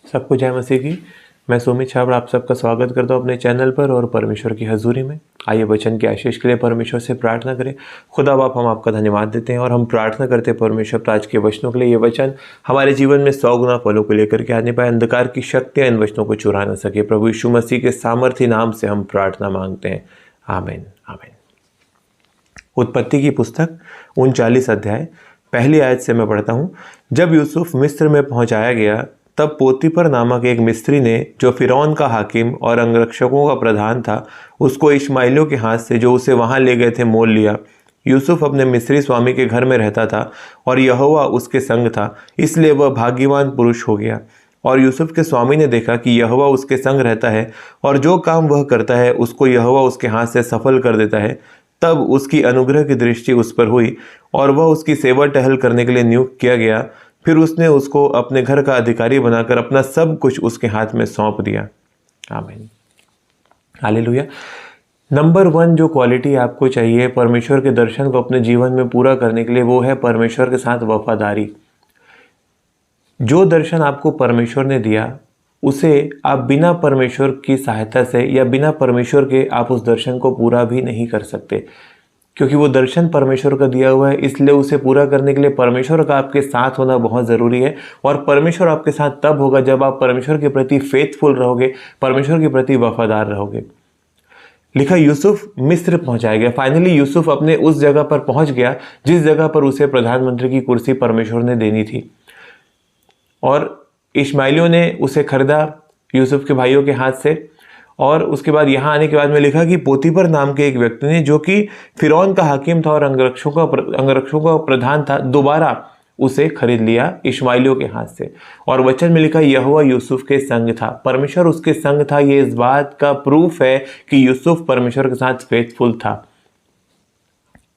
सबको जय मसीह की। मैं सुमित छाबड़ा आप सबका स्वागत करता हूँ अपने चैनल पर और परमेश्वर की हजूरी में। आइए वचन की आशीष के लिए परमेश्वर से प्रार्थना करें। खुदा बाप, हम आपका धन्यवाद देते हैं और हम प्रार्थना करते हैं परमेश्वर आज के वचनों के लिए। ये वचन हमारे जीवन में 100 गुना फलों को लेकर के आने पाए, अंधकार की शक्तियाँ इन वचनों को चुरा न सके। प्रभु यीशु मसीह के सामर्थ्य नाम से हम प्रार्थना मांगते हैं, आमीन आमीन। उत्पत्ति की पुस्तक 39 अध्याय पहली आयत से मैं पढ़ता हूँ। जब यूसुफ मिस्र में पहुँचाया गया तब पोतीफर नामक एक मिस्री ने, जो फिरौन का हाकिम और अंगरक्षकों का प्रधान था, उसको इश्माइलियों के हाथ से जो उसे वहां ले गए थे मोल लिया। यूसुफ अपने मिस्री स्वामी के घर में रहता था और यहोवा उसके संग था, इसलिए वह भाग्यवान पुरुष हो गया। और यूसुफ के स्वामी ने देखा कि यहोवा उसके संग रहता है और जो काम वह करता है उसको यहोवा उसके हाथ से सफल कर देता है। तब उसकी अनुग्रह की दृष्टि उस पर हुई और वह उसकी सेवा टहल करने के लिए नियुक्त किया गया। फिर उसने उसको अपने घर का अधिकारी बनाकर अपना सब कुछ उसके हाथ में सौंप दिया। आमीन, हालेलुया। नंबर 1 जो क्वालिटी आपको चाहिए परमेश्वर के दर्शन को अपने जीवन में पूरा करने के लिए, वो है परमेश्वर के साथ वफादारी। जो दर्शन आपको परमेश्वर ने दिया उसे आप बिना परमेश्वर की सहायता से या बिना परमेश्वर के आप उस दर्शन को पूरा भी नहीं कर सकते, क्योंकि वो दर्शन परमेश्वर का दिया हुआ है। इसलिए उसे पूरा करने के लिए परमेश्वर का आपके साथ होना बहुत ज़रूरी है। और परमेश्वर आपके साथ तब होगा जब आप परमेश्वर के प्रति फेथफुल रहोगे, परमेश्वर के प्रति वफादार रहोगे। लिखा यूसुफ मिस्र पहुंचाया गया। फाइनली यूसुफ अपने उस जगह पर पहुंच गया जिस जगह पर उसे प्रधानमंत्री की कुर्सी परमेश्वर ने देनी थी। और इश्माइलियों ने उसे खरीदा यूसुफ के भाइयों के हाथ से। और उसके बाद यहाँ आने के बाद में लिखा कि पोतीफर नाम के एक व्यक्ति ने, जो कि फिरौन का हाकिम था और अंगरक्षकों का प्रधान था, दोबारा उसे खरीद लिया इश्माइलियों के हाथ से। और वचन में लिखा यहोवा यूसुफ के संग था, परमेश्वर उसके संग था। ये इस बात का प्रूफ है कि यूसुफ परमेश्वर के साथ फेथफुल था।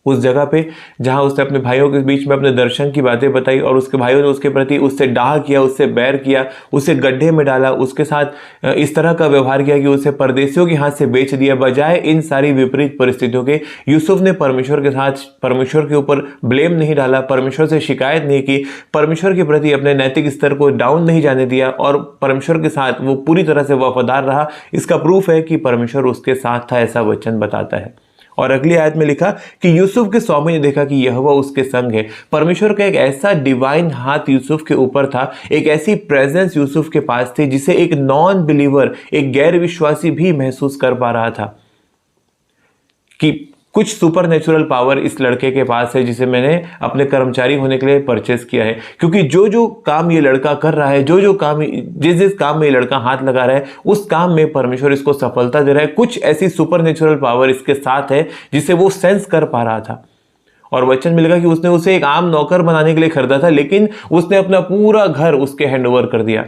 उस जगह पे जहां उसने अपने भाइयों के बीच में अपने दर्शन की बातें बताई और उसके भाइयों ने उसके प्रति उससे डाह किया, उससे बैर किया, उसे गड्ढे में डाला, उसके साथ इस तरह का व्यवहार किया कि उसे परदेशियों के हाथ से बेच दिया। बजाय इन सारी विपरीत परिस्थितियों के यूसुफ ने परमेश्वर के साथ, परमेश्वर के ऊपर ब्लेम नहीं डाला, परमेश्वर से शिकायत नहीं की, परमेश्वर के प्रति अपने नैतिक स्तर को डाउन नहीं जाने दिया और परमेश्वर के साथ वो पूरी तरह से वफादार रहा। इसका प्रूफ है कि परमेश्वर उसके साथ था, ऐसा वचन बताता है। और अगली आयत में लिखा कि यूसुफ के स्वामी ने देखा कि यहोवा उसके संग है। परमेश्वर का एक ऐसा डिवाइन हाथ यूसुफ के ऊपर था, एक ऐसी प्रेजेंस यूसुफ के पास थी जिसे एक नॉन बिलीवर, एक गैर विश्वासी भी महसूस कर पा रहा था कि कुछ सुपर नेचुरल पावर इस लड़के के पास है जिसे मैंने अपने कर्मचारी होने के लिए परचेस किया है। क्योंकि जो जो काम ये लड़का कर रहा है, जो जो काम, जिस काम में ये लड़का हाथ लगा रहा है, उस काम में परमेश्वर इसको सफलता दे रहा है। कुछ ऐसी सुपर नेचुरल पावर इसके साथ है जिसे वो सेंस कर पा रहा था। और वचन मिलेगा कि उसने उसे एक आम नौकर बनाने के लिए खरीदा था, लेकिन उसने अपना पूरा घर उसके हैंडओवर कर दिया।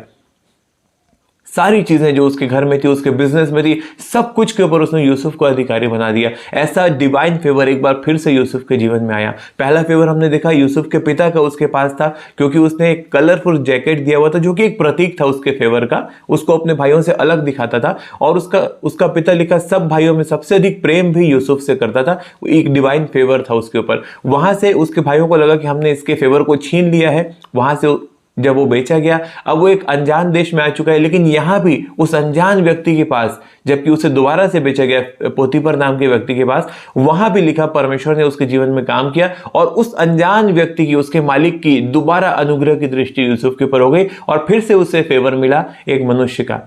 सारी चीजें जो उसके घर में थी, उसके बिजनेस में थी, सब कुछ के ऊपर उसने यूसुफ को अधिकारी बना दिया। ऐसा डिवाइन फेवर एक बार फिर से यूसुफ के जीवन में आया। पहला फेवर हमने देखा यूसुफ के पिता का उसके पास था, क्योंकि उसने एक कलरफुल जैकेट दिया हुआ था जो कि एक प्रतीक था उसके फेवर का, उसको अपने भाइयों से अलग दिखाता था। और उसका पिता लिखा सब भाइयों में सबसे अधिक प्रेम भी यूसुफ से करता था। एक डिवाइन फेवर था उसके ऊपर। वहां से उसके भाइयों को लगा कि हमने इसके फेवर को छीन लिया है। वहां से जब वो बेचा गया, अब वो एक अनजान देश में आ चुका है, लेकिन यहां भी उस अनजान व्यक्ति के पास, जबकि उसे दोबारा से बेचा गया पोतीफर नाम के व्यक्ति के पास, वहां भी लिखा परमेश्वर ने उसके जीवन में काम किया और उस अनजान व्यक्ति की, उसके मालिक की दोबारा अनुग्रह की दृष्टि यूसुफ के ऊपर हो गई और फिर से उसे फेवर मिला एक मनुष्य का,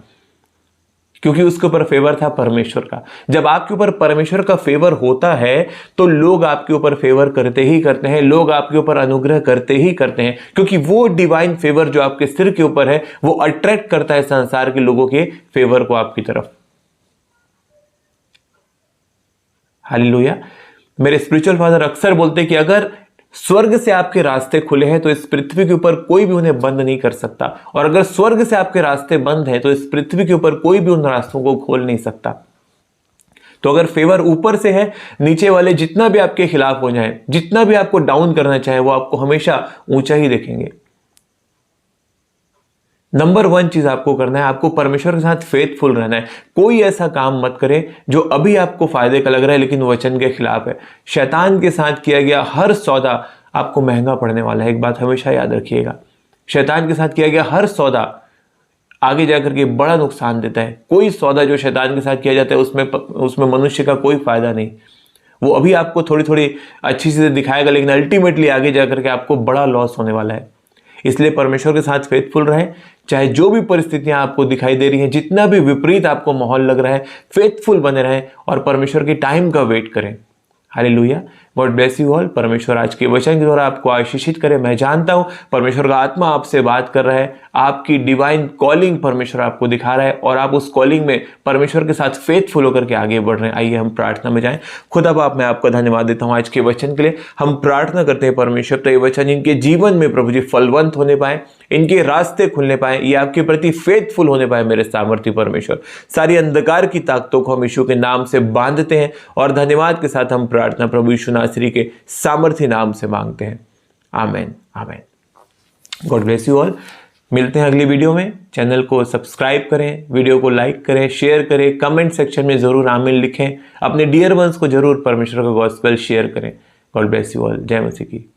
क्योंकि उसके ऊपर फेवर था परमेश्वर का। जब आपके ऊपर परमेश्वर का फेवर होता है तो लोग आपके ऊपर फेवर करते ही करते हैं, लोग आपके ऊपर अनुग्रह करते ही करते हैं, क्योंकि वो डिवाइन फेवर जो आपके सिर के ऊपर है वो अट्रैक्ट करता है संसार के लोगों के फेवर को आपकी तरफ। हालेलुया। मेरे स्पिरिचुअल फादर अक्सर बोलते हैं कि अगर स्वर्ग से आपके रास्ते खुले हैं तो इस पृथ्वी के ऊपर कोई भी उन्हें बंद नहीं कर सकता, और अगर स्वर्ग से आपके रास्ते बंद हैं तो इस पृथ्वी के ऊपर कोई भी उन रास्तों को खोल नहीं सकता। तो अगर फेवर ऊपर से है, नीचे वाले जितना भी आपके खिलाफ हो जाए, जितना भी आपको डाउन करना चाहे, वो आपको हमेशा ऊंचा ही देखेंगे। नंबर 1 चीज आपको करना है, आपको परमेश्वर के साथ फेथफुल रहना है। कोई ऐसा काम मत करें जो अभी आपको फायदे का लग रहा है लेकिन वचन के खिलाफ है। शैतान के साथ किया गया हर सौदा आपको महंगा पड़ने वाला है। एक बात हमेशा याद रखिएगा, शैतान के साथ किया गया हर सौदा आगे जाकर के बड़ा नुकसान देता है। कोई सौदा जो शैतान के साथ किया जाता है उसमें मनुष्य का कोई फायदा नहीं। वो अभी आपको थोड़ी थोड़ी अच्छी चीजें दिखाएगा, लेकिन अल्टीमेटली आगे जाकर के आपको बड़ा लॉस होने वाला है। इसलिए परमेश्वर के साथ फेथफुल रहें, चाहे जो भी परिस्थितियां आपको दिखाई दे रही हैं, जितना भी विपरीत आपको माहौल लग रहा है, फेथफुल बने रहें और परमेश्वर के टाइम का वेट करें। Hallelujah, God bless you all. परमेश्वर आज के वचन के द्वारा आपको आशीषित करे। मैं जानता हूं परमेश्वर का आत्मा आपसे बात कर रहा है, आपकी डिवाइन कॉलिंग परमेश्वर आपको दिखा रहा है और आप उस कॉलिंग में परमेश्वर के साथ फेथफुल होकर के आगे बढ़ रहे हैं। आइए हम प्रार्थना में जाएं। खुदा बाप, मैं आपका धन्यवाद देता हूं आज के वचन के लिए। हम प्रार्थना करते हैं परमेश्वर, तो ये वचन इनके जीवन में प्रभु जी फलवंत होने पाए, इनके रास्ते खुलने पाए, ये आपके प्रति फेथफुल होने पाए। मेरे सामर्थ्य परमेश्वर, सारी अंधकार की ताकतों को हम यीशु के नाम से बांधते हैं और धन्यवाद के साथ हम प्रार्थना प्रभु यीशु नासरी के सामर्थ्य नाम से मांगते हैं। Amen, amen. God bless you all. मिलते हैं अगली वीडियो में। चैनल को सब्सक्राइब करें, वीडियो को लाइक करें, शेयर करें, कमेंट सेक्शन में जरूर आमीन लिखें। अपने डियर वंस को जरूर परमेश्वर का गॉस्पेल शेयर करें। God bless you all. जय मसीह की।